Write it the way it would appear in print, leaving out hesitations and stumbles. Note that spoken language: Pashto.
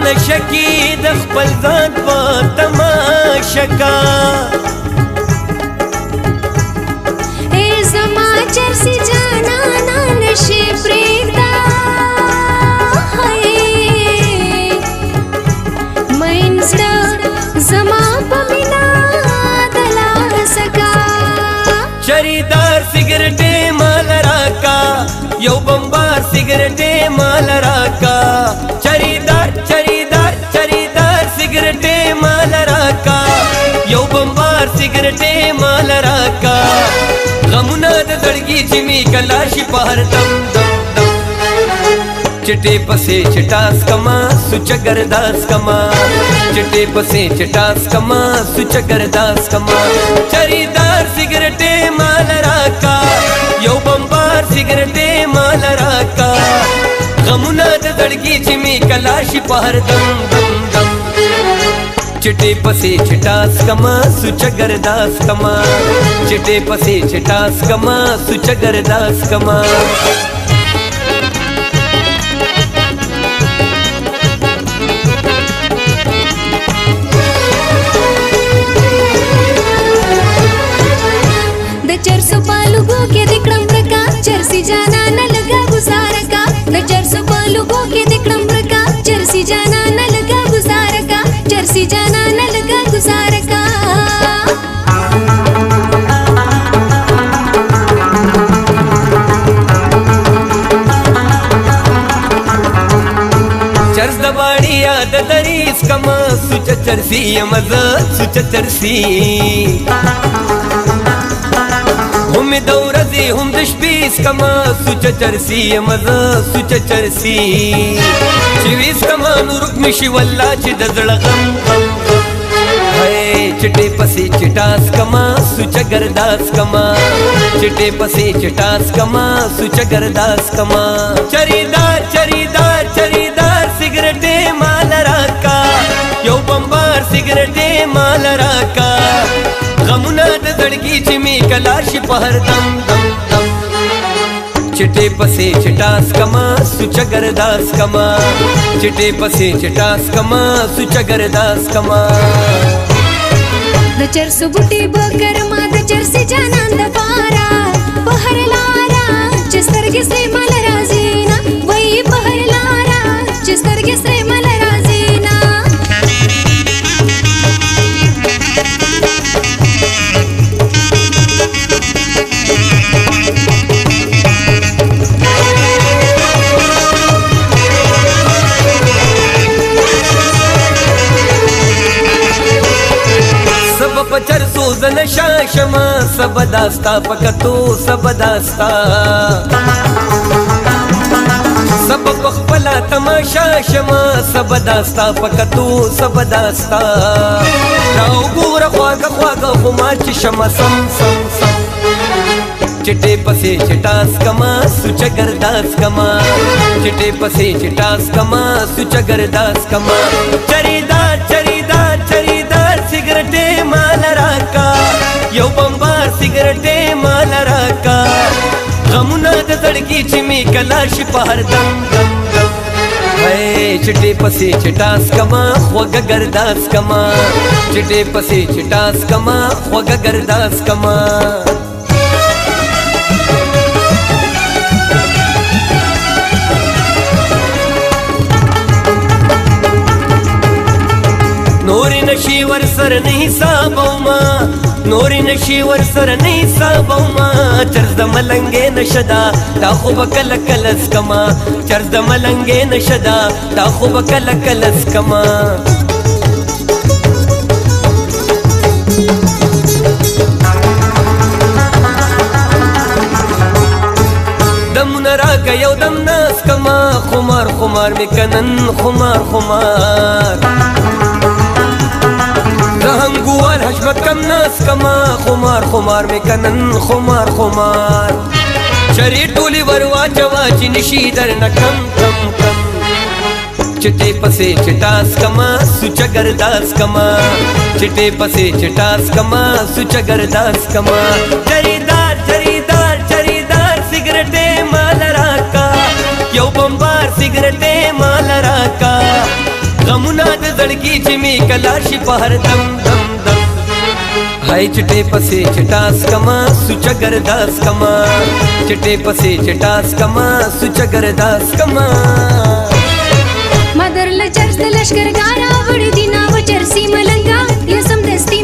نشکی د خپل ځان په تماشا کا اے زما چرسی جانانا نشي پرېږده مین زړه زما په مینا د لاسه کا چریدار سګرټې مال راکا یو بمبار سګرټې مال راکا چریدار چریدار چریدار سګرټې مال راکا یو بمبار سګرټې مال راکا غمونه د زړګي چې می کلاشي په هر دم دم دم چټې پسې چټاس کما سوچ ګرداس کما چټې پسې چټاس کما سوچ ګرداس کما چریدار سګرټې مال راکا یو بمبار سګرټې مال راکا غمونه د زړګي چې می کلاشي په هر دم دم دم چټې پسې چټاس کما سوچ ګرداس کما چټې پسې چټاس کما سوچ ګرداس کما د چرسو پالوګو کې د کړم رکا چرسي جانا نه لګا گزاره کا د چرسو پالوګو کې د کړم رکا چرسي جانا نه لګا گزاره کا چرسي جانا نه لګا گزاره کا چرس د باړی یاد دریس کما سوچ چرسی مزه سوچ چرسی هم د ورځې هم د شپې کما سوچ چرسی مزه سوچ چرسی چې ویس کما نورک مشي والله چې د زړه غم غم چټې پسې چټاس کما سوچ ګرداس کما چټې پسې چټاس کما سوچ ګرداس کما چریدار چریدار چریدار سګرټې مال راکا یو بمبار سګرټې مال راکا غمونه د زړګي چې می کلاشي په هر دم دم دم چټې پسې چټاس کما سوچ ګرداس کما چټې پسې چټاس کما سوچ ګرداس کما د چرسو بوټي بکر ما د چرسي جانان د پارا بهر لارا چې سترګې سره مل راځي نه وای بهر لارا چې سترګې سره مل راځي نه پچر سوزن شاشما سب داستا پکتو سب داستا سب پخپلا تماشا شما سب داستا پکتو سب داستا راو ګور خواږه خواږه خما چې شما سم سم سم چټې پسې چټاس کما سوچ ګرداس کما چټې پسې چټاس کما سوچ ګرداس کما چریدار چریدار چریدار سګرټې مال راکا یو بمبار سګرټې مال راکا غمونه د زړګي چې می کلاشي په هر دم دم دم چټې پسې چټاس کما خوږه ګرداس کما چټې پسې چټاس کما خوږه ګرداس کما نوري نشي ور سر نه حسابوما نوري نشي ور سر نه حسابوما چرز د ملنګې نشدا تا خو بکل کلس کما چرز د ملنګې نشدا تا خو بکل کلس کما دم راګ یو دم ناس کما خمار خمار میکنن خمار خمار رهنگوال حشمت کم ناس کما خمار خمار میکنن خمار خمار شری ټولی وروا چوا چې نشي در نکم کم کم چټې پسې چټاس کما سوچ ګرداس کما چټې پسې چټاس کما سوچ ګرداس کما چریدار چریدار چریدار سګرټې مال راکا یو بمبار سګرټې مال راکا غم जड़कीची मी कलाशी पहर दम दम दम हाय चिटे पसे चिटास कमा सुचगर दास कमा चिटे पसे चिटास कमा सुचगर दास कमा मदरला चर्च लष्कर गारा वडी दिनाव चरसी मलंगा यसम दस्ती